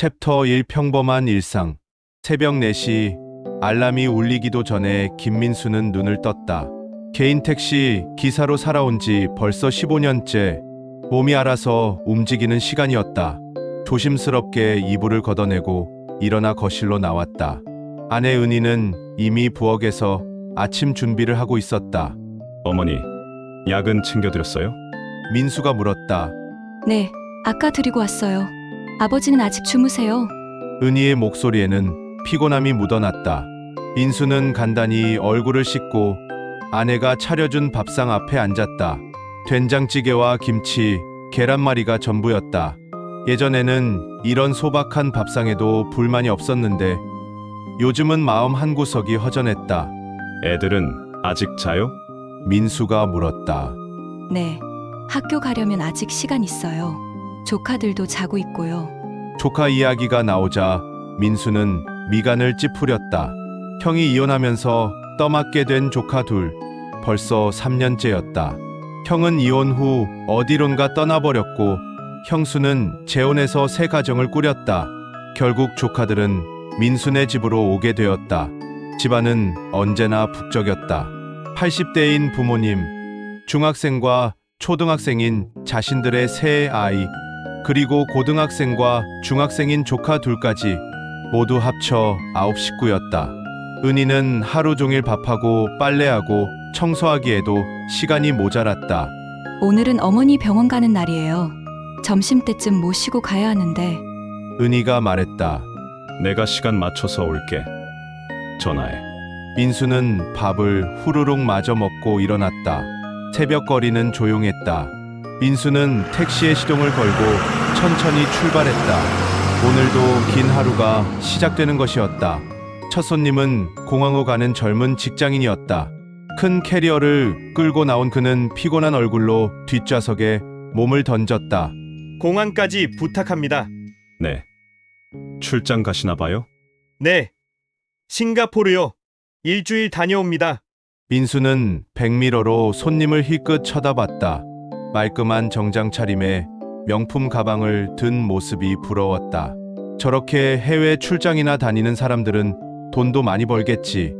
챕터 1 평범한 일상. 새벽 4시 알람이 울리기도 전에 김민수는 눈을 떴다. 개인 택시 기사로 살아온 지 벌써 15년째. 몸이 알아서 움직이는 시간이었다. 조심스럽게 이불을 걷어내고 일어나 거실로 나왔다. 아내 은희는 이미 부엌에서 아침 준비를 하고 있었다. 어머니, 약은 챙겨드렸어요? 민수가 물었다. 네, 아까 드리고 왔어요. 아버지는 아직 주무세요. 은희의 목소리에는 피곤함이 묻어났다. 민수는 간단히 얼굴을 씻고 아내가 차려준 밥상 앞에 앉았다. 된장찌개와 김치, 계란말이가 전부였다. 예전에는 이런 소박한 밥상에도 불만이 없었는데 요즘은 마음 한구석이 허전했다. 애들은 아직 자요? 민수가 물었다. 네, 학교 가려면 아직 시간 있어요. 조카들도 자고 있고요. 조카 이야기가 나오자 민수는 미간을 찌푸렸다. 형이 이혼하면서 떠맡게 된 조카 둘, 벌써 3년째였다. 형은 이혼 후 어디론가 떠나버렸고 형수는 재혼해서 새 가정을 꾸렸다. 결국 조카들은 민수네 집으로 오게 되었다. 집안은 언제나 북적였다. 80대인 부모님, 중학생과 초등학생인 자신들의 세 아이, 그리고 고등학생과 중학생인 조카 둘까지 모두 합쳐 9식구였다. 은희는 하루 종일 밥하고 빨래하고 청소하기에도 시간이 모자랐다. 오늘은 어머니 병원 가는 날이에요. 점심때쯤 모시고 가야 하는데. 은희가 말했다. 내가 시간 맞춰서 올게. 전화해. 민수는 밥을 후루룩 마저 먹고 일어났다. 새벽거리는 조용했다. 민수는 택시에 시동을 걸고 천천히 출발했다. 오늘도 긴 하루가 시작되는 것이었다. 첫 손님은 공항으로 가는 젊은 직장인이었다. 큰 캐리어를 끌고 나온 그는 피곤한 얼굴로 뒷좌석에 몸을 던졌다. 공항까지 부탁합니다. 네. 출장 가시나 봐요? 네. 싱가포르요. 일주일 다녀옵니다. 민수는 백미러로 손님을 힐끗 쳐다봤다. 말끔한 정장 차림에 명품 가방을 든 모습이 부러웠다. 저렇게 해외 출장이나 다니는 사람들은 돈도 많이 벌겠지.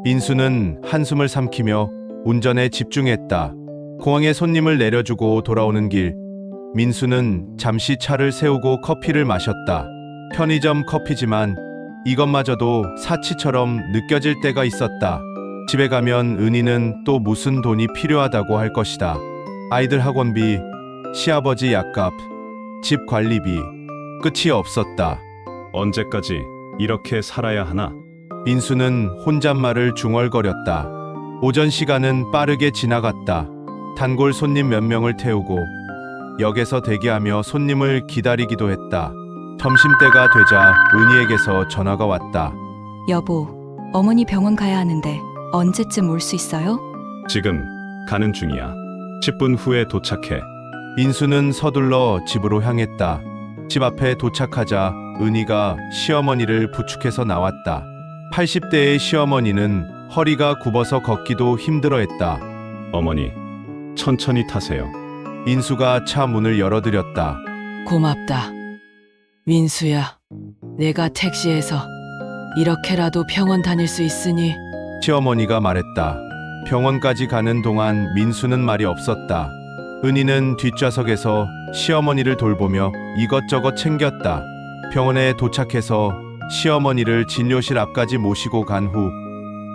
민수는 한숨을 삼키며 운전에 집중했다. 공항에 손님을 내려주고 돌아오는 길, 민수는 잠시 차를 세우고 커피를 마셨다. 편의점 커피지만 이것마저도 사치처럼 느껴질 때가 있었다. 집에 가면 은희는 또 무슨 돈이 필요하다고 할 것이다. 아이들 학원비, 시아버지 약값, 집 관리비, 끝이 없었다. 언제까지 이렇게 살아야 하나? 민수는 혼잣말을 중얼거렸다. 오전 시간은 빠르게 지나갔다. 단골 손님 몇 명을 태우고 역에서 대기하며 손님을 기다리기도 했다. 점심때가 되자 은희에게서 전화가 왔다. 여보, 어머니 병원 가야 하는데 언제쯤 올 수 있어요? 지금 가는 중이야. 10분 후에 도착해. 민수는 서둘러 집으로 향했다. 집 앞에 도착하자 은희가 시어머니를 부축해서 나왔다. 80대의 시어머니는 허리가 굽어서 걷기도 힘들어했다. 어머니, 천천히 타세요. 민수가 차 문을 열어드렸다. 고맙다. 민수야, 내가 택시에서 이렇게라도 병원 다닐 수 있으니 시어머니가 말했다. 병원까지 가는 동안 민수는 말이 없었다. 은희는 뒷좌석에서 시어머니를 돌보며 이것저것 챙겼다. 병원에 도착해서 시어머니를 진료실 앞까지 모시고 간 후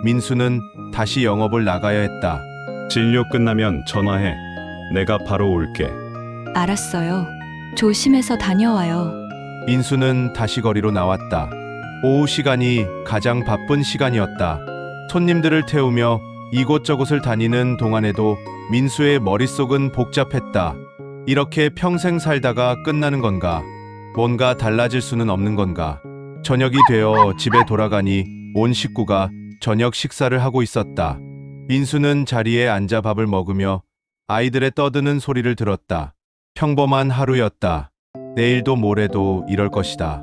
민수는 다시 영업을 나가야 했다. 진료 끝나면 전화해. 내가 바로 올게. 알았어요. 조심해서 다녀와요. 민수는 다시 거리로 나왔다. 오후 시간이 가장 바쁜 시간이었다. 손님들을 태우며 이곳저곳을 다니는 동안에도 민수의 머릿속은 복잡했다. 이렇게 평생 살다가 끝나는 건가? 뭔가 달라질 수는 없는 건가? 저녁이 되어 집에 돌아가니 온 식구가 저녁 식사를 하고 있었다. 민수는 자리에 앉아 밥을 먹으며 아이들의 떠드는 소리를 들었다. 평범한 하루였다. 내일도 모레도 이럴 것이다.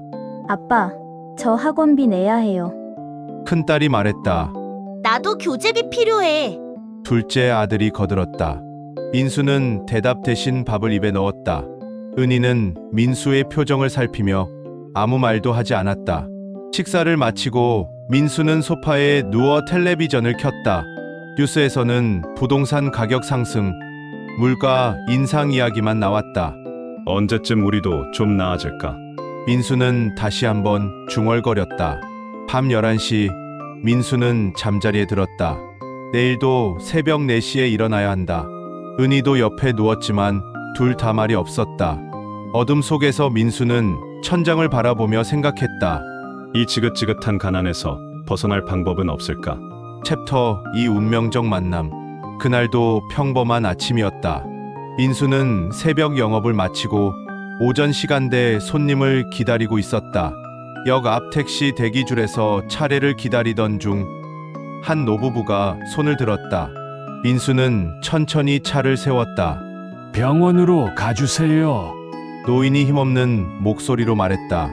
아빠, 저 학원비 내야 해요. 큰딸이 말했다. 나도 교재비 필요해. 둘째 아들이 거들었다. 민수는 대답 대신 밥을 입에 넣었다. 은희는 민수의 표정을 살피며 아무 말도 하지 않았다. 식사를 마치고 민수는 소파에 누워 텔레비전을 켰다. 뉴스에서는 부동산 가격 상승, 물가 인상 이야기만 나왔다. 언제쯤 우리도 좀 나아질까? 민수는 다시 한번 중얼거렸다. 밤 11시 민수는 잠자리에 들었다. 내일도 새벽 4시에 일어나야 한다. 은희도 옆에 누웠지만 둘 다 말이 없었다. 어둠 속에서 민수는 천장을 바라보며 생각했다. 이 지긋지긋한 가난에서 벗어날 방법은 없을까? 챕터 2 운명적 만남. 그날도 평범한 아침이었다. 민수는 새벽 영업을 마치고 오전 시간대 손님을 기다리고 있었다. 역 앞 택시 대기줄에서 차례를 기다리던 중 한 노부부가 손을 들었다. 민수는 천천히 차를 세웠다. 병원으로 가주세요. 노인이 힘없는 목소리로 말했다.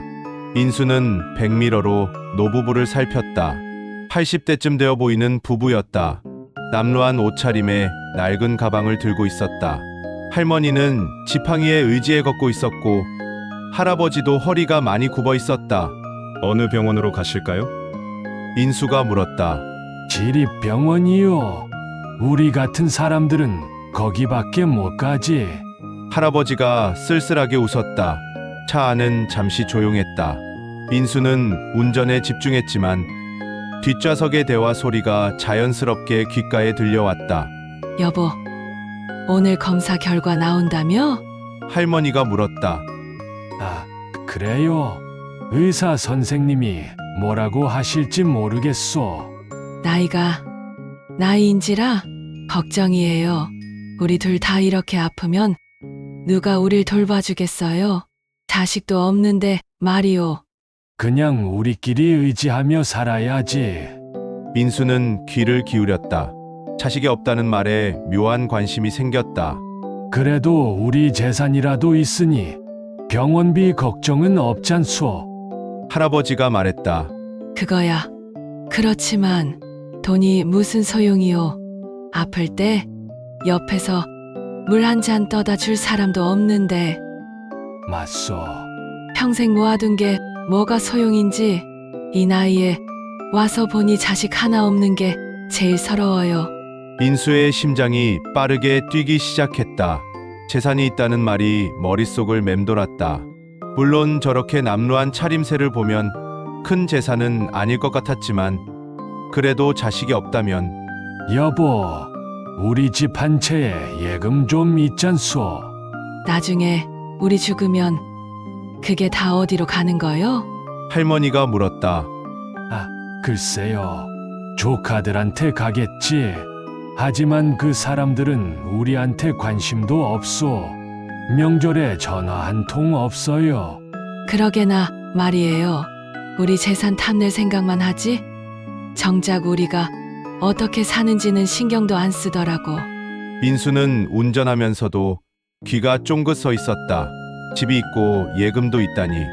민수는 백미러로 노부부를 살폈다. 80대쯤 되어 보이는 부부였다. 남루한 옷차림에 낡은 가방을 들고 있었다. 할머니는 지팡이에 의지해 걷고 있었고 할아버지도 허리가 많이 굽어 있었다. 어느 병원으로 가실까요? 민수가 물었다. 지립병원이요. 우리 같은 사람들은 거기밖에 못 가지. 할아버지가 쓸쓸하게 웃었다. 차 안은 잠시 조용했다. 민수는 운전에 집중했지만 뒷좌석의 대화 소리가 자연스럽게 귓가에 들려왔다. 여보, 오늘 검사 결과 나온다며? 할머니가 물었다. 아, 그래요. 의사 선생님이 뭐라고 하실지 모르겠소. 나이인지라 걱정이에요. 우리 둘 다 이렇게 아프면 누가 우릴 돌봐주겠어요? 자식도 없는데 말이오. 그냥 우리끼리 의지하며 살아야지. 민수는 귀를 기울였다. 자식이 없다는 말에 묘한 관심이 생겼다. 그래도 우리 재산이라도 있으니 병원비 걱정은 없잖소. 할아버지가 말했다. 그거야. 그렇지만 돈이 무슨 소용이오. 아플 때 옆에서 물 한 잔 떠다 줄 사람도 없는데 맞소. 평생 모아둔 게 뭐가 소용인지 이 나이에 와서 보니 자식 하나 없는 게 제일 서러워요. 민수의 심장이 빠르게 뛰기 시작했다. 재산이 있다는 말이 머릿속을 맴돌았다. 물론 저렇게 남루한 차림새를 보면 큰 재산은 아닐 것 같았지만 그래도 자식이 없다면 여보, 우리 집 한 채에 예금 좀 있잖소. 나중에 우리 죽으면 그게 다 어디로 가는 거요? 할머니가 물었다. 아, 글쎄요. 조카들한테 가겠지. 하지만 그 사람들은 우리한테 관심도 없소. 명절에 전화 한 통 없어요. 그러게나 말이에요. 우리 재산 탐낼 생각만 하지? 정작 우리가 어떻게 사는지는 신경도 안 쓰더라고. 민수는 운전하면서도 귀가 쫑긋 서 있었다. 집이 있고 예금도 있다니,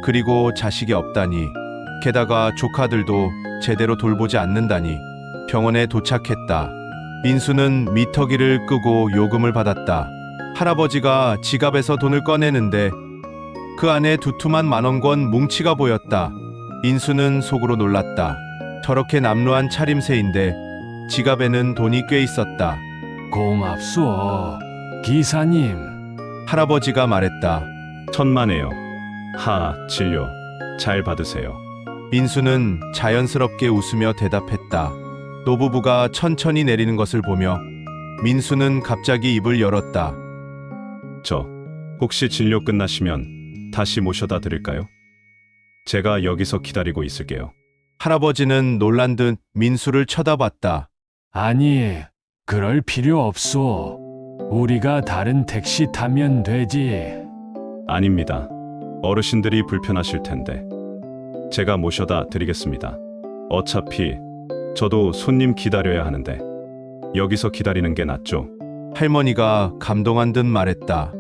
그리고 자식이 없다니, 게다가 조카들도 제대로 돌보지 않는다니. 병원에 도착했다. 민수는 미터기를 끄고 요금을 받았다. 할아버지가 지갑에서 돈을 꺼내는데 그 안에 두툼한 만원권 뭉치가 보였다. 민수는 속으로 놀랐다. 저렇게 남루한 차림새인데 지갑에는 돈이 꽤 있었다. 고맙소. 기사님. 할아버지가 말했다. 천만에요. 진료 잘 받으세요. 민수는 자연스럽게 웃으며 대답했다. 노부부가 천천히 내리는 것을 보며 민수는 갑자기 입을 열었다. 저 혹시 진료 끝나시면 다시 모셔다 드릴까요? 제가 여기서 기다리고 있을게요. 할아버지는 놀란 듯 민수를 쳐다봤다. 아니, 그럴 필요 없소. 우리가 다른 택시 타면 되지. 아닙니다. 어르신들이 불편하실 텐데. 제가 모셔다 드리겠습니다. 어차피 저도 손님 기다려야 하는데 여기서 기다리는 게 낫죠. 할머니가 감동한 듯 말했다.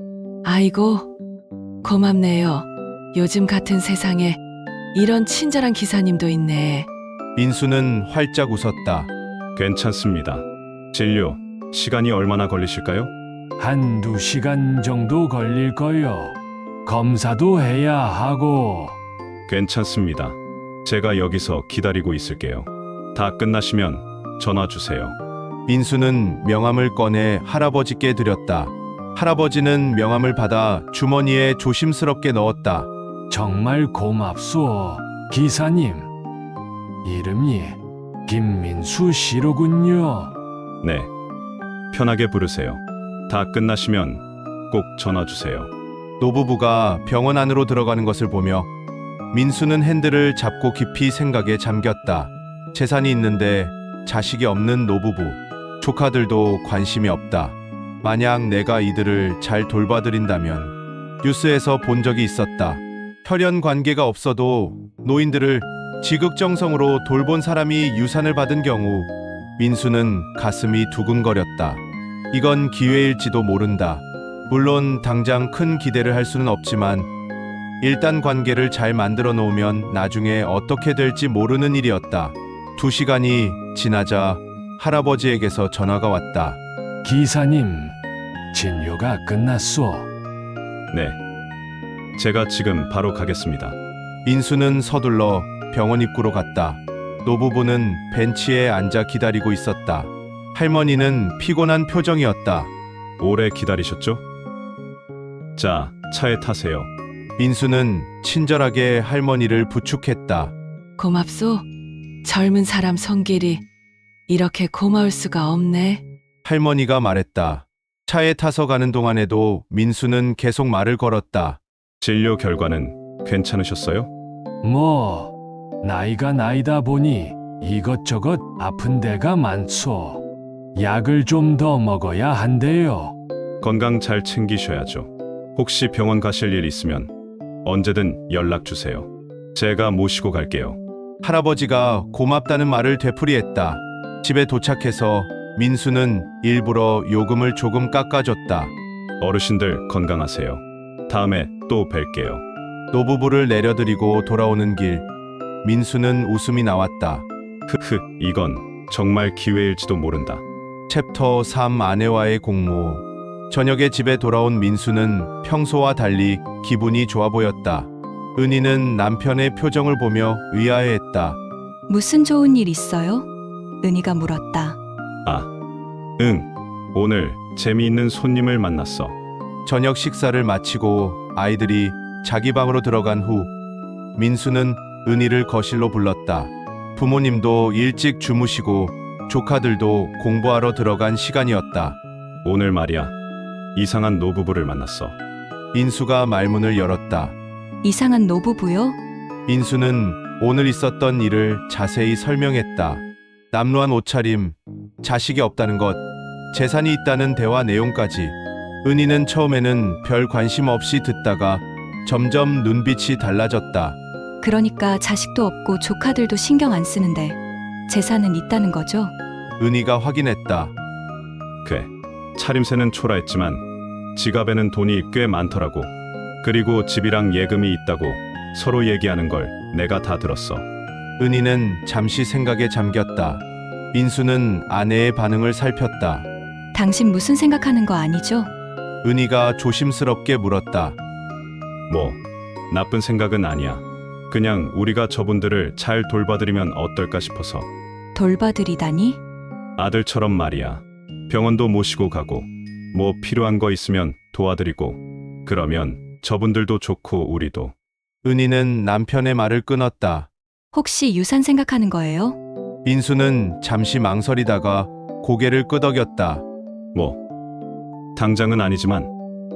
아이고, 고맙네요. 요즘 같은 세상에 이런 친절한 기사님도 있네. 민수는 활짝 웃었다. 괜찮습니다. 진료 시간이 얼마나 걸리실까요? 한 2시간 정도 걸릴 거요. 검사도 해야 하고. 괜찮습니다. 제가 여기서 기다리고 있을게요. 다 끝나시면 전화 주세요. 민수는 명함을 꺼내 할아버지께 드렸다. 할아버지는 명함을 받아 주머니에 조심스럽게 넣었다. 정말 고맙소, 기사님. 이름이 김민수 씨로군요. 네. 편하게 부르세요. 다 끝나시면 꼭 전화 주세요. 노부부가 병원 안으로 들어가는 것을 보며 민수는 핸들을 잡고 깊이 생각에 잠겼다. 재산이 있는데 자식이 없는 노부부. 조카들도 관심이 없다. 만약 내가 이들을 잘 돌봐드린다면 뉴스에서 본 적이 있었다. 혈연 관계가 없어도 노인들을 지극정성으로 돌본 사람이 유산을 받은 경우 민수는 가슴이 두근거렸다. 이건 기회일지도 모른다. 물론 당장 큰 기대를 할 수는 없지만 일단 관계를 잘 만들어 놓으면 나중에 어떻게 될지 모르는 일이었다. 2시간이 지나자 할아버지에게서 전화가 왔다. 기사님, 진료가 끝났소. 네. 제가 지금 바로 가겠습니다. 민수는 서둘러 병원 입구로 갔다. 노부부는 벤치에 앉아 기다리고 있었다. 할머니는 피곤한 표정이었다. 오래 기다리셨죠? 자, 차에 타세요. 민수는 친절하게 할머니를 부축했다. 고맙소. 젊은 사람 손길이 이렇게 고마울 수가 없네. 할머니가 말했다. 차에 타서 가는 동안에도 민수는 계속 말을 걸었다. 진료 결과는 괜찮으셨어요? 뭐, 나이가 나이다 보니 이것저것 아픈 데가 많소. 약을 좀 더 먹어야 한대요. 건강 잘 챙기셔야죠. 혹시 병원 가실 일 있으면 언제든 연락 주세요. 제가 모시고 갈게요. 할아버지가 고맙다는 말을 되풀이했다. 집에 도착해서 민수는 일부러 요금을 조금 깎아줬다. 어르신들 건강하세요. 다음에 또 뵐게요. 노부부를 내려드리고 돌아오는 길, 민수는 웃음이 나왔다. 이건 정말 기회일지도 모른다. 챕터 3 아내와의 공모. 저녁에 집에 돌아온 민수는 평소와 달리 기분이 좋아 보였다. 은희는 남편의 표정을 보며 의아해했다. 무슨 좋은 일 있어요? 은희가 물었다. 응. 오늘 재미있는 손님을 만났어. 저녁 식사를 마치고 아이들이 자기 방으로 들어간 후 민수는 은희를 거실로 불렀다. 부모님도 일찍 주무시고 조카들도 공부하러 들어간 시간이었다. 오늘 말이야. 이상한 노부부를 만났어. 민수가 말문을 열었다. 이상한 노부부요? 민수는 오늘 있었던 일을 자세히 설명했다. 남루한 옷차림, 자식이 없다는 것, 재산이 있다는 대화 내용까지. 은희는 처음에는 별 관심 없이 듣다가 점점 눈빛이 달라졌다. 그러니까 자식도 없고 조카들도 신경 안 쓰는데 재산은 있다는 거죠? 은희가 확인했다. 그래. 차림새는 초라했지만 지갑에는 돈이 꽤 많더라고. 그리고 집이랑 예금이 있다고 서로 얘기하는 걸 내가 다 들었어. 은희는 잠시 생각에 잠겼다. 민수는 아내의 반응을 살폈다. 당신 무슨 생각하는 거 아니죠? 은희가 조심스럽게 물었다. 뭐, 나쁜 생각은 아니야. 그냥 우리가 저분들을 잘 돌봐드리면 어떨까 싶어서. 돌봐드리다니? 아들처럼 말이야. 병원도 모시고 가고, 뭐 필요한 거 있으면 도와드리고, 그러면 저분들도 좋고 우리도. 은희는 남편의 말을 끊었다. 혹시 유산 생각하는 거예요? 민수는 잠시 망설이다가 고개를 끄덕였다. 뭐, 당장은 아니지만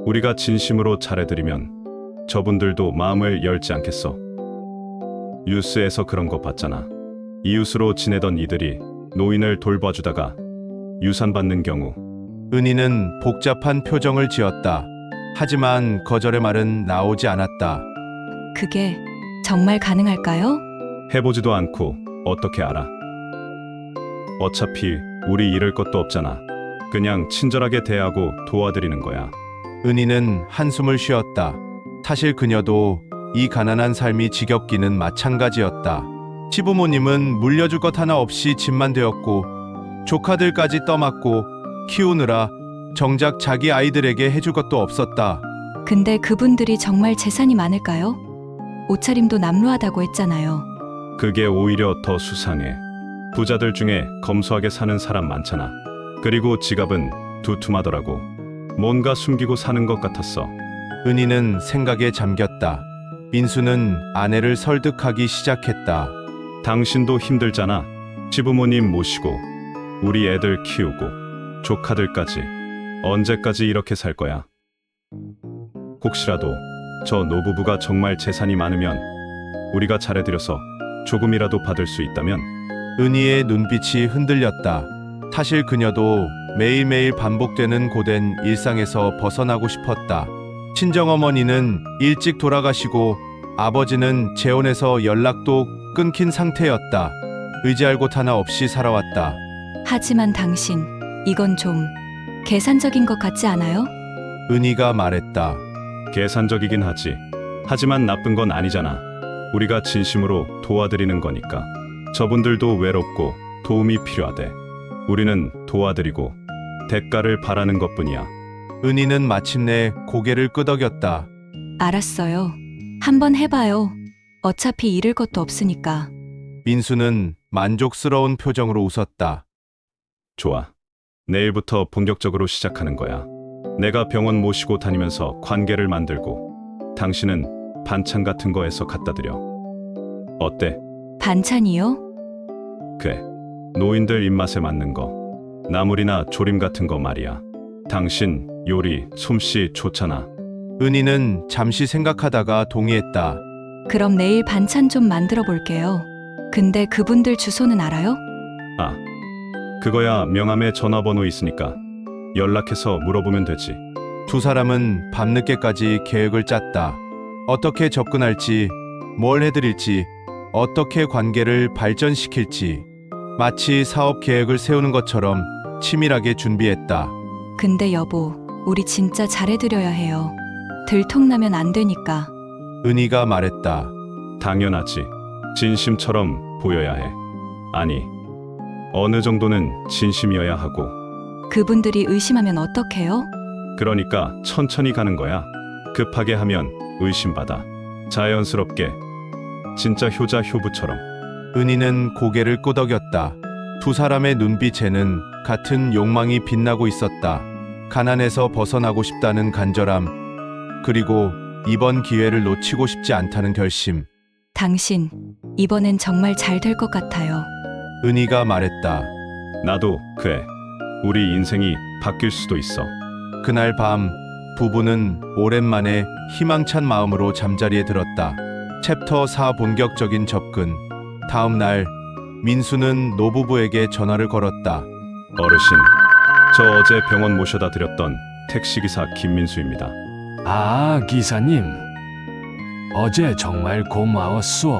우리가 진심으로 잘해드리면 저분들도 마음을 열지 않겠어. 뉴스에서 그런 거 봤잖아. 이웃으로 지내던 이들이 노인을 돌봐주다가 유산 받는 경우. 은희는 복잡한 표정을 지었다. 하지만 거절의 말은 나오지 않았다. 그게 정말 가능할까요? 해보지도 않고 어떻게 알아? 어차피 우리 잃을 것도 없잖아. 그냥 친절하게 대하고 도와드리는 거야. 은희는 한숨을 쉬었다. 사실 그녀도 이 가난한 삶이 지겹기는 마찬가지였다. 시부모님은 물려줄 것 하나 없이 집만 되었고 조카들까지 떠맡고 키우느라 정작 자기 아이들에게 해줄 것도 없었다. 근데 그분들이 정말 재산이 많을까요? 옷차림도 남루하다고 했잖아요. 그게 오히려 더 수상해. 부자들 중에 검소하게 사는 사람 많잖아. 그리고 지갑은 두툼하더라고. 뭔가 숨기고 사는 것 같았어. 은희는 생각에 잠겼다. 민수는 아내를 설득하기 시작했다. 당신도 힘들잖아. 시부모님 모시고 우리 애들 키우고 조카들까지 언제까지 이렇게 살 거야? 혹시라도 저 노부부가 정말 재산이 많으면 우리가 잘해드려서 조금이라도 받을 수 있다면. 은희의 눈빛이 흔들렸다. 사실 그녀도 매일매일 반복되는 고된 일상에서 벗어나고 싶었다. 친정어머니는 일찍 돌아가시고 아버지는 재혼해서 연락도 끊긴 상태였다. 의지할 곳 하나 없이 살아왔다. 하지만 당신, 이건 좀 계산적인 것 같지 않아요? 은희가 말했다. 계산적이긴 하지. 하지만 나쁜 건 아니잖아. 우리가 진심으로 도와드리는 거니까. 저분들도 외롭고 도움이 필요하대. 우리는 도와드리고 대가를 바라는 것뿐이야. 은희는 마침내 고개를 끄덕였다. 알았어요. 한번 해봐요. 어차피 잃을 것도 없으니까. 민수는 만족스러운 표정으로 웃었다. 좋아. 내일부터 본격적으로 시작하는 거야. 내가 병원 모시고 다니면서 관계를 만들고 당신은 반찬 같은 거에서 갖다 드려. 어때? 반찬이요? 그래. 노인들 입맛에 맞는 거. 나물이나 조림 같은 거 말이야. 당신 요리 솜씨 좋잖아. 은희는 잠시 생각하다가 동의했다. 그럼 내일 반찬 좀 만들어 볼게요. 근데 그분들 주소는 알아요? 아, 그거야 명함에 전화번호 있으니까 연락해서 물어보면 되지. 두 사람은 밤늦게까지 계획을 짰다. 어떻게 접근할지, 뭘 해드릴지, 어떻게 관계를 발전시킬지. 마치 사업 계획을 세우는 것처럼 치밀하게 준비했다. 근데 여보, 우리 진짜 잘해드려야 해요. 들통나면 안 되니까. 은희가 말했다. 당연하지. 진심처럼 보여야 해. 아니, 어느 정도는 진심이어야 하고. 그분들이 의심하면 어떡해요? 그러니까 천천히 가는 거야. 급하게 하면 의심받아. 자연스럽게. 진짜 효자 효부처럼. 은희는 고개를 끄덕였다. 두 사람의 눈빛에는 같은 욕망이 빛나고 있었다. 가난에서 벗어나고 싶다는 간절함, 그리고 이번 기회를 놓치고 싶지 않다는 결심. 당신, 이번엔 정말 잘 될 것 같아요. 은희가 말했다. 나도 그래. 우리 인생이 바뀔 수도 있어. 그날 밤 부부는 오랜만에 희망찬 마음으로 잠자리에 들었다. 챕터 4 본격적인 접근. 다음 날 민수는 노부부에게 전화를 걸었다. 어르신, 저 어제 병원 모셔다 드렸던 택시기사 김민수입니다. 아, 기사님. 어제 정말 고마웠소.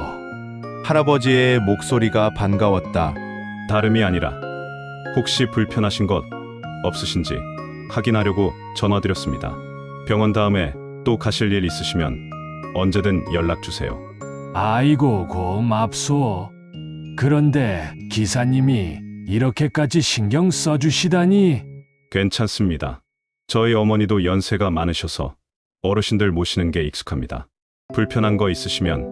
할아버지의 목소리가 반가웠다. 다름이 아니라 혹시 불편하신 것 없으신지 확인하려고 전화드렸습니다. 병원 다음에 또 가실 일 있으시면 언제든 연락 주세요. 아이고, 고맙소. 그런데 기사님이 이렇게까지 신경 써주시다니. 괜찮습니다. 저희 어머니도 연세가 많으셔서 어르신들 모시는 게 익숙합니다. 불편한 거 있으시면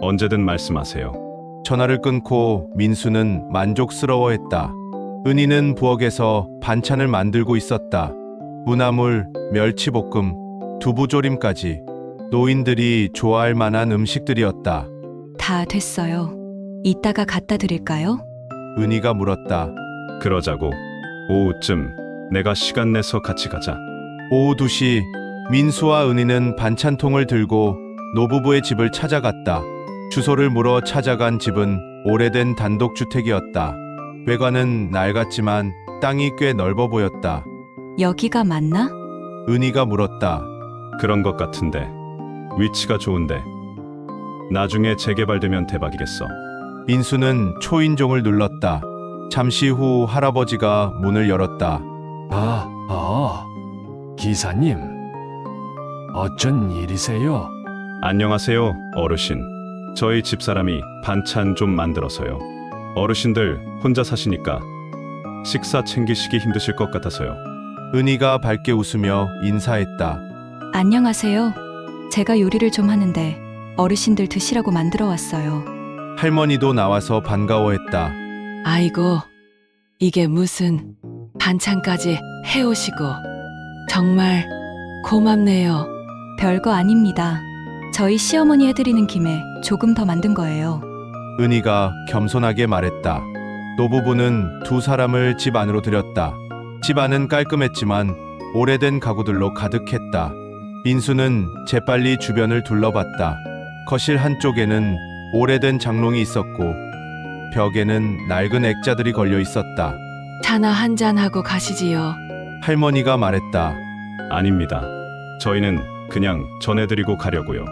언제든 말씀하세요. 전화를 끊고 민수는 만족스러워했다. 은희는 부엌에서 반찬을 만들고 있었다. 무나물, 멸치볶음, 두부조림까지 노인들이 좋아할 만한 음식들이었다. 다 됐어요. 이따가 갖다 드릴까요? 은희가 물었다. 그러자고. 오후쯤 내가 시간 내서 같이 가자. 오후 2시 민수와 은희는 반찬통을 들고 노부부의 집을 찾아갔다. 주소를 물어 찾아간 집은 오래된 단독주택이었다. 외관은 낡았지만 땅이 꽤 넓어 보였다. 여기가 맞나? 은희가 물었다. 그런 것 같은데. 위치가 좋은데. 나중에 재개발되면 대박이겠어. 민수는 초인종을 눌렀다. 잠시 후 할아버지가 문을 열었다. 기사님. 어쩐 일이세요? 안녕하세요, 어르신. 저희 집사람이 반찬 좀 만들어서요. 어르신들 혼자 사시니까 식사 챙기시기 힘드실 것 같아서요. 은희가 밝게 웃으며 인사했다. 안녕하세요. 제가 요리를 좀 하는데 어르신들 드시라고 만들어 왔어요. 할머니도 나와서 반가워했다. 아이고, 이게 무슨 반찬까지 해오시고 정말 고맙네요. 별거 아닙니다. 저희 시어머니 해드리는 김에 조금 더 만든 거예요. 은희가 겸손하게 말했다. 노부부는 두 사람을 집 안으로 들였다. 집 안은 깔끔했지만 오래된 가구들로 가득했다. 민수는 재빨리 주변을 둘러봤다. 거실 한쪽에는 오래된 장롱이 있었고 벽에는 낡은 액자들이 걸려 있었다. 차나 한잔 하고 가시지요. 할머니가 말했다. 아닙니다. 저희는 그냥 전해드리고 가려고요.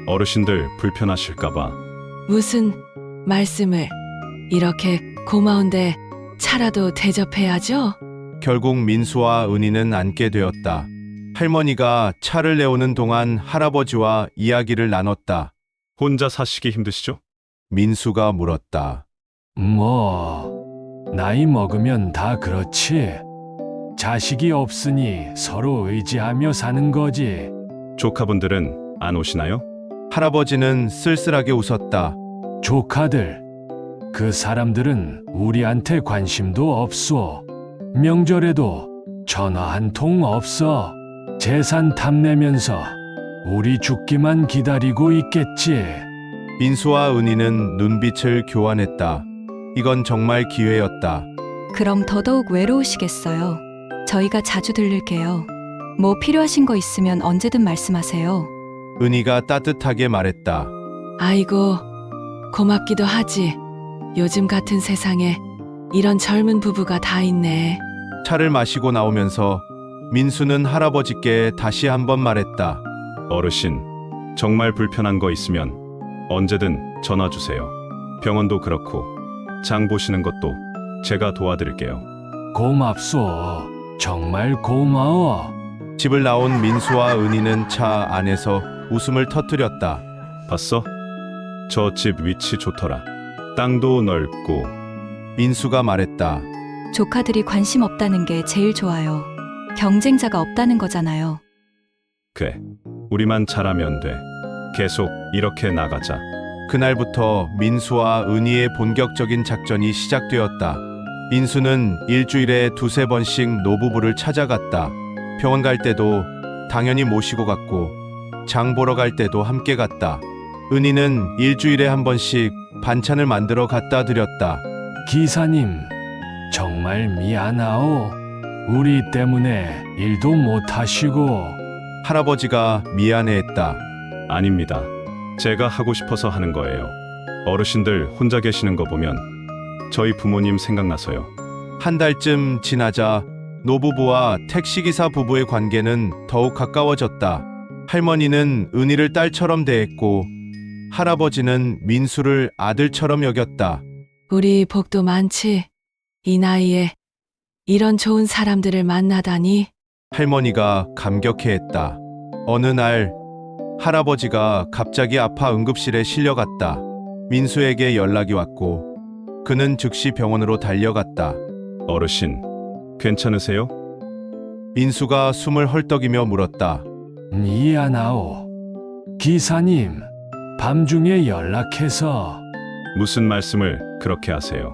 어르신들 불편하실까봐. 무슨 말씀을 이렇게 고마운데 차라도 대접해야죠? 결국 민수와 은희는 앉게 되었다. 할머니가 차를 내오는 동안 할아버지와 이야기를 나눴다. 혼자 사시기 힘드시죠? 민수가 물었다. 나이 먹으면 다 그렇지. 자식이 없으니 서로 의지하며 사는 거지. 조카분들은 안 오시나요? 할아버지는 쓸쓸하게 웃었다. 조카들, 그 사람들은 우리한테 관심도 없어. 명절에도 전화 한 통 없어. 재산 탐내면서 우리 죽기만 기다리고 있겠지. 민수와 은희는 눈빛을 교환했다. 이건 정말 기회였다. 그럼 더더욱 외로우시겠어요. 저희가 자주 들를게요. 뭐 필요하신 거 있으면 언제든 말씀하세요. 은희가 따뜻하게 말했다. 아이고, 고맙기도 하지. 요즘 같은 세상에 이런 젊은 부부가 다 있네. 차를 마시고 나오면서 민수는 할아버지께 다시 한번 말했다. 어르신, 정말 불편한 거 있으면 언제든 전화 주세요. 병원도 그렇고 장 보시는 것도 제가 도와드릴게요. 고맙소. 정말 고마워. 집을 나온 민수와 은희는 차 안에서 웃음을 터뜨렸다. 봤어? 저 집 위치 좋더라. 땅도 넓고. 민수가 말했다. 조카들이 관심 없다는 게 제일 좋아요. 경쟁자가 없다는 거잖아요. 그래, 우리만 잘하면 돼. 계속 이렇게 나가자. 그날부터 민수와 은희의 본격적인 작전이 시작되었다. 민수는 일주일에 두세 번씩 노부부를 찾아갔다. 병원 갈 때도 당연히 모시고 갔고 장 보러 갈 때도 함께 갔다. 은희는 일주일에 한 번씩 반찬을 만들어 갖다 드렸다. 기사님, 정말 미안하오. 우리 때문에 일도 못하시고. 할아버지가 미안해했다. 아닙니다. 제가 하고 싶어서 하는 거예요. 어르신들 혼자 계시는 거 보면 저희 부모님 생각나서요. 한 달쯤 지나자 노부부와 택시기사 부부의 관계는 더욱 가까워졌다. 할머니는 은희를 딸처럼 대했고 할아버지는 민수를 아들처럼 여겼다. 우리 복도 많지. 이 나이에 이런 좋은 사람들을 만나다니. 할머니가 감격해했다. 어느 날 할아버지가 갑자기 아파 응급실에 실려갔다. 민수에게 연락이 왔고 그는 즉시 병원으로 달려갔다. 어르신, 괜찮으세요? 민수가 숨을 헐떡이며 물었다. 미안하오. 기사님, 밤중에 연락해서. 무슨 말씀을 그렇게 하세요?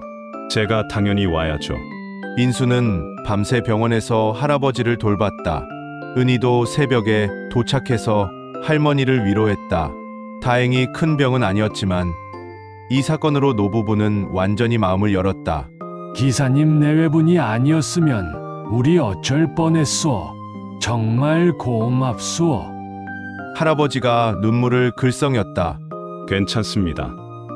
제가 당연히 와야죠. 민수는 밤새 병원에서 할아버지를 돌봤다. 은희도 새벽에 도착해서 할머니를 위로했다. 다행히 큰 병은 아니었지만 이 사건으로 노부부는 완전히 마음을 열었다. 기사님 내외분이 아니었으면 우리 어쩔 뻔했소. 정말 고맙소. 할아버지가 눈물을 글썽였다. 괜찮습니다.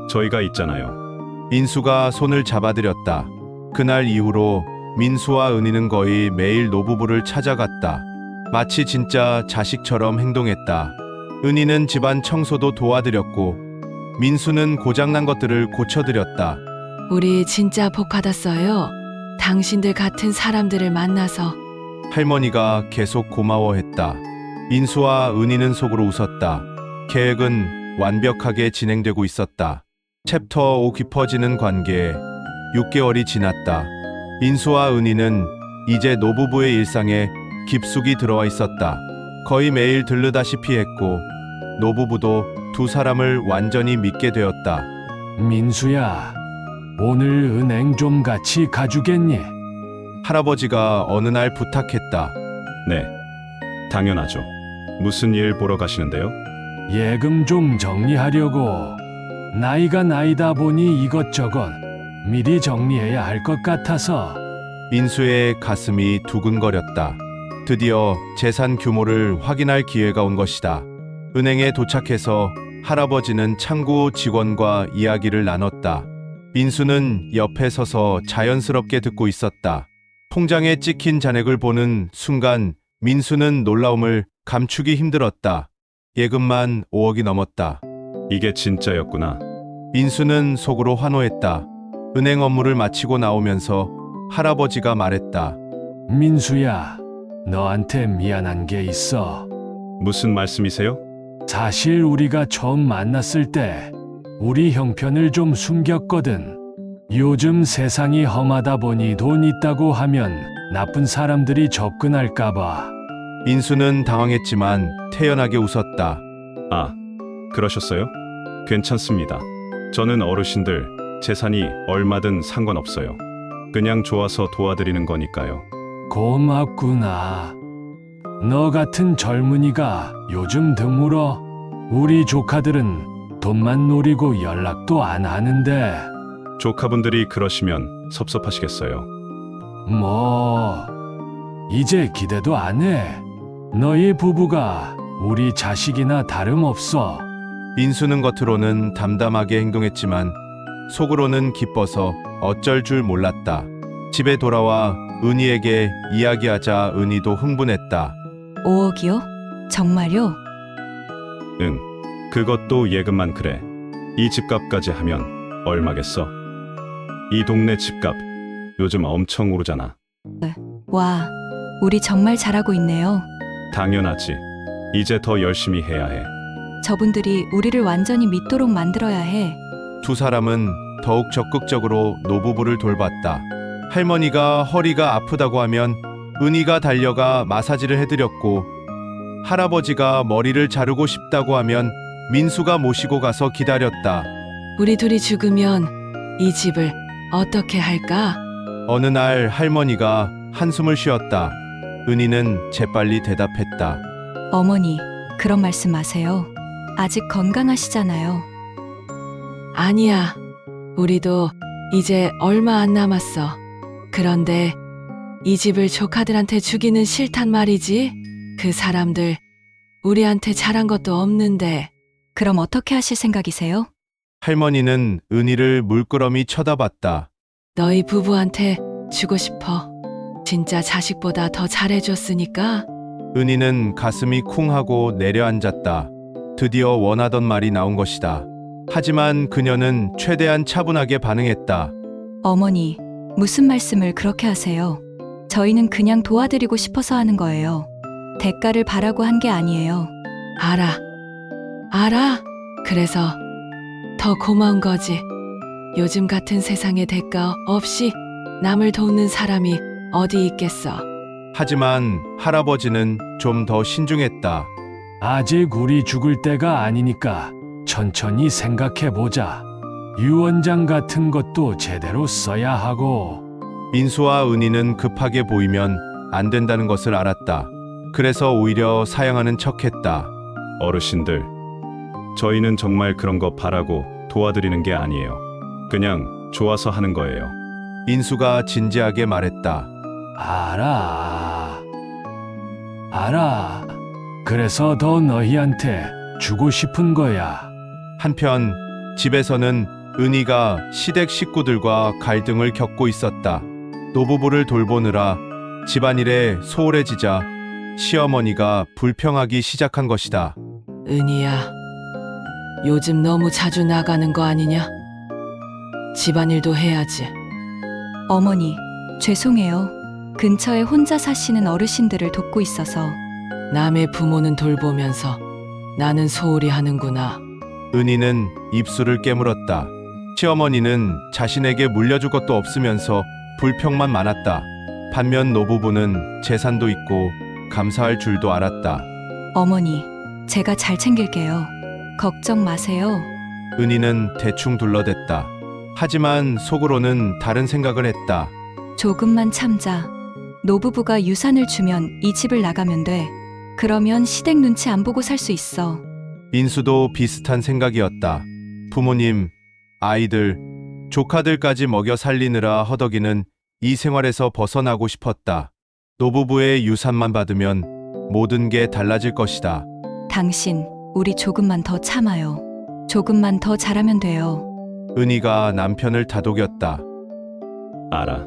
저희가 있잖아요. 민수가 손을 잡아들였다. 그날 이후로 민수와 은희는 거의 매일 노부부를 찾아갔다. 마치 진짜 자식처럼 행동했다. 은희는 집안 청소도 도와드렸고 민수는 고장난 것들을 고쳐드렸다. 우리 진짜 복 받았어요. 당신들 같은 사람들을 만나서. 할머니가 계속 고마워했다. 민수와 은희는 속으로 웃었다. 계획은 완벽하게 진행되고 있었다. 챕터 5 깊어지는 관계. 6개월이 지났다. 민수와 은희는 이제 노부부의 일상에 깊숙이 들어와 있었다. 거의 매일 들르다시피 했고 노부부도 두 사람을 완전히 믿게 되었다. 민수야, 오늘 은행 좀 같이 가주겠니? 할아버지가 어느 날 부탁했다. 네, 당연하죠. 무슨 일 보러 가시는데요? 예금 좀 정리하려고. 나이가 나이다 보니 이것저것 미리 정리해야 할 것 같아서. 민수의 가슴이 두근거렸다. 드디어 재산 규모를 확인할 기회가 온 것이다. 은행에 도착해서 할아버지는 창구 직원과 이야기를 나눴다. 민수는 옆에 서서 자연스럽게 듣고 있었다. 통장에 찍힌 잔액을 보는 순간 민수는 놀라움을 감추기 힘들었다. 예금만 5억이 넘었다. 이게 진짜였구나. 민수는 속으로 환호했다. 은행 업무를 마치고 나오면서 할아버지가 말했다. 민수야, 너한테 미안한 게 있어. 무슨 말씀이세요? 사실 우리가 처음 만났을 때 우리 형편을 좀 숨겼거든. 요즘 세상이 험하다 보니 돈 있다고 하면 나쁜 사람들이 접근할까봐. 민수는 당황했지만 태연하게 웃었다. 아, 그러셨어요? 괜찮습니다. 저는 어르신들 재산이 얼마든 상관없어요. 그냥 좋아서 도와드리는 거니까요. 고맙구나. 너 같은 젊은이가 요즘 드물어. 우리 조카들은 돈만 노리고 연락도 안 하는데. 조카분들이 그러시면 섭섭하시겠어요. 뭐 이제 기대도 안 해. 너희 부부가 우리 자식이나 다름없어. 민수는 겉으로는 담담하게 행동했지만 속으로는 기뻐서 어쩔 줄 몰랐다. 집에 돌아와 은희에게 이야기하자 은희도 흥분했다. 5억이요? 정말요? 응, 그것도 예금만 그래. 이 집값까지 하면 얼마겠어? 이 동네 집값 요즘 엄청 오르잖아. 와, 우리 정말 잘하고 있네요. 당연하지. 이제 더 열심히 해야 해. 저분들이 우리를 완전히 믿도록 만들어야 해. 두 사람은 더욱 적극적으로 노부부를 돌봤다. 할머니가 허리가 아프다고 하면 은희가 달려가 마사지를 해드렸고, 할아버지가 머리를 자르고 싶다고 하면 민수가 모시고 가서 기다렸다. 우리 둘이 죽으면 이 집을 어떻게 할까? 어느 날 할머니가 한숨을 쉬었다. 은희는 재빨리 대답했다. 어머니, 그런 말씀 마세요. 아직 건강하시잖아요. 아니야. 우리도 이제 얼마 안 남았어. 그런데 이 집을 조카들한테 주기는 싫단 말이지. 그 사람들 우리한테 잘한 것도 없는데. 그럼 어떻게 하실 생각이세요? 할머니는 은희를 물끄러미 쳐다봤다. 너희 부부한테 주고 싶어. 진짜 자식보다 더 잘해줬으니까. 은희는 가슴이 쿵 하고 내려앉았다. 드디어 원하던 말이 나온 것이다. 하지만 그녀는 최대한 차분하게 반응했다. 어머니, 무슨 말씀을 그렇게 하세요? 저희는 그냥 도와드리고 싶어서 하는 거예요. 대가를 바라고 한 게 아니에요. 알아. 그래서 더 고마운 거지. 요즘 같은 세상에 대가 없이 남을 돕는 사람이 어디 있겠어. 하지만 할아버지는 좀 더 신중했다. 아직 우리 죽을 때가 아니니까 천천히 생각해보자. 유언장 같은 것도 제대로 써야 하고. 민수와 은희는 급하게 보이면 안 된다는 것을 알았다. 그래서 오히려 사양하는 척했다. 어르신들, 저희는 정말 그런 거 바라고 도와드리는 게 아니에요. 그냥 좋아서 하는 거예요. 민수가 진지하게 말했다. 알아. 그래서 더 너희한테 주고 싶은 거야. 한편 집에서는 은희가 시댁 식구들과 갈등을 겪고 있었다. 노부부를 돌보느라 집안일에 소홀해지자 시어머니가 불평하기 시작한 것이다. 은희야, 요즘 너무 자주 나가는 거 아니냐? 집안일도 해야지. 어머니, 죄송해요. 근처에 혼자 사시는 어르신들을 돕고 있어서. 남의 부모는 돌보면서 나는 소홀히 하는구나. 은희는 입술을 깨물었다. 시어머니는 자신에게 물려줄 것도 없으면서 불평만 많았다. 반면 노부부는 재산도 있고 감사할 줄도 알았다. 어머니, 제가 잘 챙길게요. 걱정 마세요. 은희는 대충 둘러댔다. 하지만 속으로는 다른 생각을 했다. 조금만 참자. 노부부가 유산을 주면 이 집을 나가면 돼. 그러면 시댁 눈치 안 보고 살 수 있어. 민수도 비슷한 생각이었다. 부모님, 아이들, 조카들까지 먹여 살리느라 허덕이는 이 생활에서 벗어나고 싶었다. 노부부의 유산만 받으면 모든 게 달라질 것이다. 당신, 우리 조금만 더 참아요. 조금만 더 잘하면 돼요. 은희가 남편을 다독였다. 알아.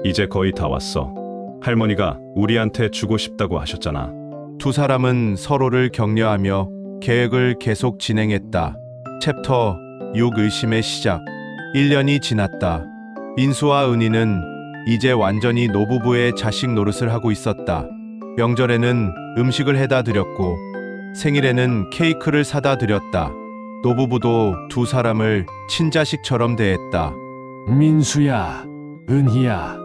이제 거의 다 왔어. 할머니가 우리한테 주고 싶다고 하셨잖아. 두 사람은 서로를 격려하며 계획을 계속 진행했다. 챕터 6 의심의 시작. 1년이 지났다. 민수와 은희는 이제 완전히 노부부의 자식 노릇을 하고 있었다. 명절에는 음식을 해다 드렸고 생일에는 케이크를 사다 드렸다. 노부부도 두 사람을 친자식처럼 대했다. 민수야, 은희야,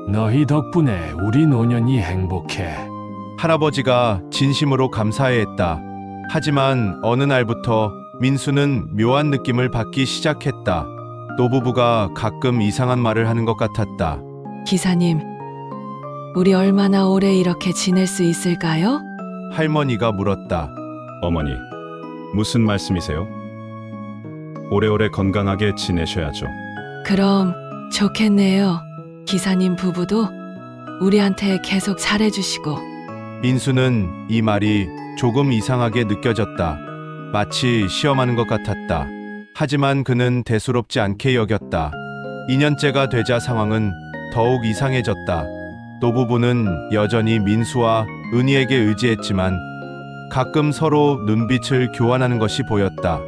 너희 덕분에 우리 노년이 행복해. 할아버지가 진심으로 감사해했다. 하지만 어느 날부터 민수는 묘한 느낌을 받기 시작했다. 노부부가 가끔 이상한 말을 하는 것 같았다. 기사님, 우리 얼마나 오래 이렇게 지낼 수 있을까요? 할머니가 물었다. 어머니, 무슨 말씀이세요? 오래오래 건강하게 지내셔야죠. 그럼 좋겠네요. 기사님 부부도 우리한테 계속 잘해주시고. 민수는 이 말이 조금 이상하게 느껴졌다. 마치 시험하는 것 같았다. 하지만 그는 대수롭지 않게 여겼다. 2년째가 되자 상황은 더욱 이상해졌다. 노부부는 여전히 민수와 은희에게 의지했지만 가끔 서로 눈빛을 교환하는 것이 보였다.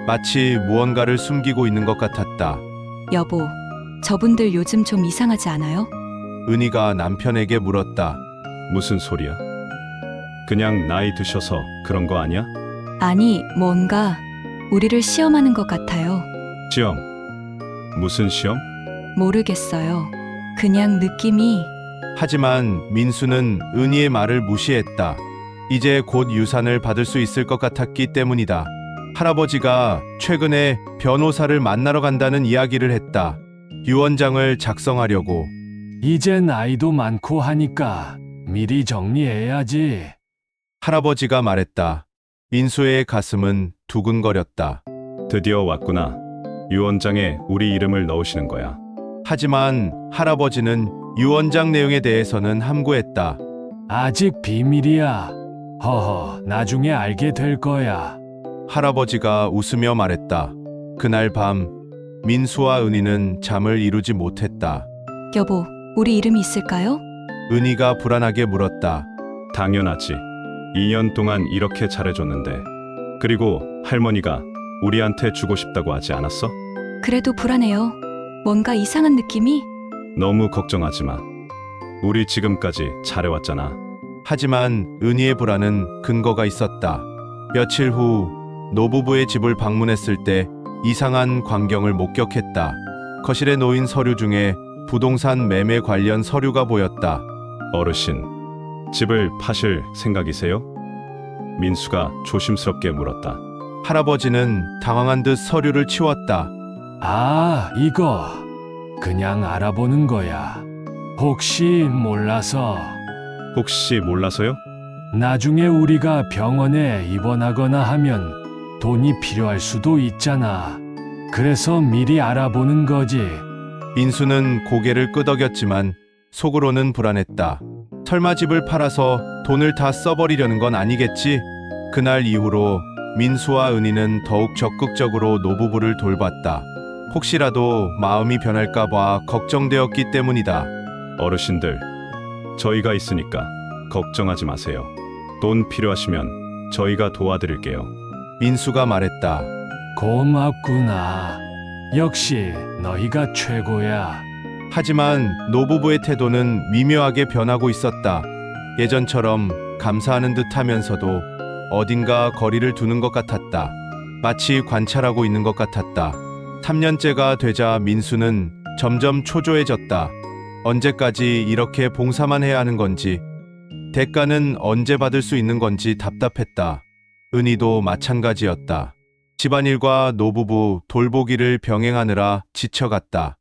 마치 무언가를 숨기고 있는 것 같았다. 여보, 저분들 요즘 좀 이상하지 않아요? 은희가 남편에게 물었다. 무슨 소리야? 그냥 나이 드셔서 그런 거 아니야? 아니, 뭔가 우리를 시험하는 것 같아요. 시험? 무슨 시험? 모르겠어요. 그냥 느낌이. 하지만 민수는 은희의 말을 무시했다. 이제 곧 유산을 받을 수 있을 것 같았기 때문이다. 할아버지가 최근에 변호사를 만나러 간다는 이야기를 했다. 유언장을 작성하려고. 이제 나이도 많고 하니까 미리 정리해야지. 할아버지가 말했다. 민수의 가슴은 두근거렸다. 드디어 왔구나. 유언장에 우리 이름을 넣으시는 거야. 하지만 할아버지는 유언장 내용에 대해서는 함구했다. 아직 비밀이야. 허허, 나중에 알게 될 거야. 할아버지가 웃으며 말했다. 그날 밤 민수와 은희는 잠을 이루지 못했다. 여보, 우리 이름이 있을까요? 은희가 불안하게 물었다. 당연하지. 2년 동안 이렇게 잘해줬는데. 그리고 할머니가 우리한테 주고 싶다고 하지 않았어? 그래도 불안해요. 뭔가 이상한 느낌이? 너무 걱정하지 마. 우리 지금까지 잘해왔잖아. 하지만 은희의 불안은 근거가 있었다. 며칠 후 노부부의 집을 방문했을 때 이상한 광경을 목격했다. 거실에 놓인 서류 중에 부동산 매매 관련 서류가 보였다. 어르신, 집을 파실 생각이세요? 민수가 조심스럽게 물었다. 할아버지는 당황한 듯 서류를 치웠다. 아, 이거 그냥 알아보는 거야. 혹시 몰라서. 혹시 몰라서요? 나중에 우리가 병원에 입원하거나 하면 돈이 필요할 수도 있잖아. 그래서 미리 알아보는 거지. 민수는 고개를 끄덕였지만 속으로는 불안했다. 설마 집을 팔아서 돈을 다 써버리려는 건 아니겠지? 그날 이후로 민수와 은희는 더욱 적극적으로 노부부를 돌봤다. 혹시라도 마음이 변할까봐 걱정되었기 때문이다. 어르신들, 저희가 있으니까 걱정하지 마세요. 돈 필요하시면 저희가 도와드릴게요. 민수가 말했다. 고맙구나. 역시 너희가 최고야. 하지만 노부부의 태도는 미묘하게 변하고 있었다. 예전처럼 감사하는 듯 하면서도 어딘가 거리를 두는 것 같았다. 마치 관찰하고 있는 것 같았다. 3년째가 되자 민수는 점점 초조해졌다. 언제까지 이렇게 봉사만 해야 하는 건지, 대가는 언제 받을 수 있는 건지 답답했다. 은희도 마찬가지였다. 집안일과 노부부 돌보기를 병행하느라 지쳐갔다.